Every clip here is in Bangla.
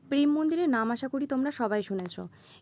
প্রেম মন্দিরের নাম আশা করি তোমরা সবাই শুনেছ।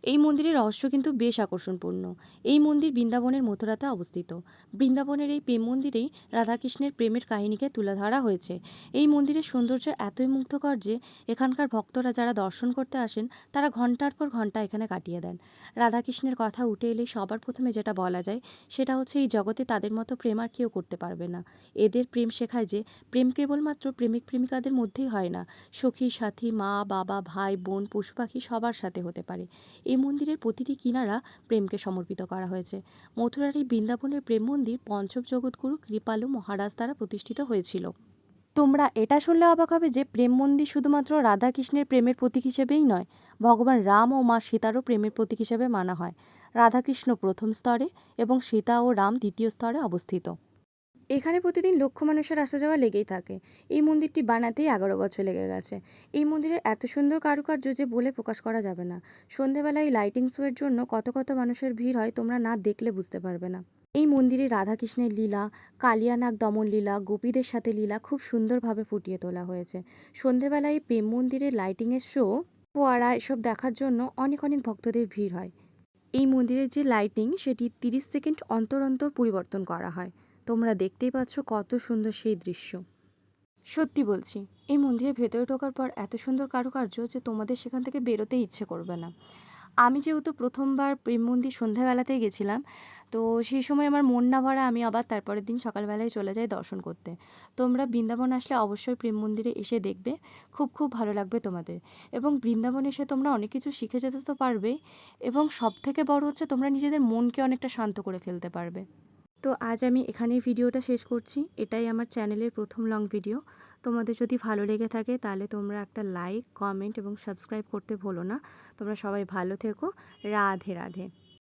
এই মন্দিরের রহস্য কিন্তু বেশ আকর্ষণপূর্ণ। এই মন্দির বৃন্দাবনের মথুরাতে অবস্থিত। বৃন্দাবনের এই প্রেম মন্দিরেই রাধাকৃষ্ণের প্রেমের কাহিনীকে তুলে ধরা হয়েছে। এই মন্দিরের সৌন্দর্য এতই মুগ্ধকর যে এখানকার ভক্তরা যারা দর্শন করতে আসেন তারা ঘন্টার পর ঘন্টা এখানে কাটিয়ে দেন। রাধাকৃষ্ণের কথা উঠে এলেই সবার প্রথমে যেটা বলা যায় সেটা হচ্ছে এই জগতে তাদের মতো প্রেম আর কেউ করতে পারবে না। এদের প্রেম শেখায় যে প্রেম কেবলমাত্র প্রেমিক প্রেমিকাদের মধ্যেই হয় না, সখী সাথী, মা বাবা, ভাই বোন, পশু পাখি সবার সাথে হতে পারে। এই মন্দিরের প্রতিটি কিনারা প্রেমকে সমর্পিত করা হয়েছে। মথুরার এই বৃন্দাবনের প্রেম মন্দির পঞ্চম জগৎগুরু কৃপালু মহারাজ দ্বারা প্রতিষ্ঠিত হয়েছিল। তোমরা এটা শুনলে অবাক হবে যে প্রেম মন্দির শুধুমাত্র রাধাকৃষ্ণের প্রেমের প্রতীক হিসেবেই নয়, ভগবান রাম ও মা সীতারও প্রেমের প্রতীক হিসেবে মানা হয়। রাধাকৃষ্ণ প্রথম স্তরে এবং সীতা ও রাম দ্বিতীয় স্তরে অবস্থিত। এখানে প্রতিদিন লক্ষ মানুষের আসা যাওয়া লেগেই থাকে। এই মন্দিরটি বানাতেই 11 বছর লেগে গেছে। এই মন্দিরের এত সুন্দর কারুকার্য যে বলে প্রকাশ করা যাবে না। সন্ধেবেলায় লাইটিং শো এর জন্য কত কত মানুষের ভিড় হয় তোমরা না দেখলে বুঝতে পারবে না। এই মন্দিরে রাধাকৃষ্ণের লীলা, কালিয়ানাগ দমন লীলা, গোপীদের সাথে লীলা খুব সুন্দরভাবে ফুটিয়ে তোলা হয়েছে। সন্ধেবেলায় এই প্রেম মন্দিরের লাইটিংয়ের শো, ফোয়ারা এসব দেখার জন্য অনেক অনেক ভক্তদের ভিড় হয়। এই মন্দিরের যে লাইটিং সেটি 30 সেকেন্ড অন্তর অন্তর পরিবর্তন করা হয়। তোমরা দেখতেই পাচ্ছ কত সুন্দর সেই দৃশ্য। সত্যি বলছি, এই মন্দিরের ভেতরে ঢোকার পর এত সুন্দর কারুকার্য যে তোমাদের সেখান থেকে বেরোতে ইচ্ছে করবে না। আমি যেহেতু প্রথমবার প্রেম মন্দির সন্ধ্যাবেলাতেই গেছিলাম, তো সেই সময় আমার মন না ভরা আমি আবার তারপরের দিন সকালবেলায় চলে যাই দর্শন করতে। তোমরা বৃন্দাবন আসলে অবশ্যই প্রেম মন্দিরে এসে দেখবে, খুব খুব ভালো লাগবে তোমাদের। এবং বৃন্দাবন এসে তোমরা অনেক কিছু শিখে যেতে তো পারবেই, এবং সবথেকে বড় হচ্ছে তোমরা নিজেদের মনকে অনেকটা শান্ত করে ফেলতে পারবে। তো আজ আমি এখানেই ভিডিওটা শেষ করছি। এটাই আমার চ্যানেলের প্রথম লং ভিডিও। তোমাদের যদি ভালো লেগে থাকে তাহলে তোমরা একটা লাইক, কমেন্ট এবং সাবস্ক্রাইব করতে ভুলো না। তোমরা সবাই ভালো থেকো। রাধে রাধে।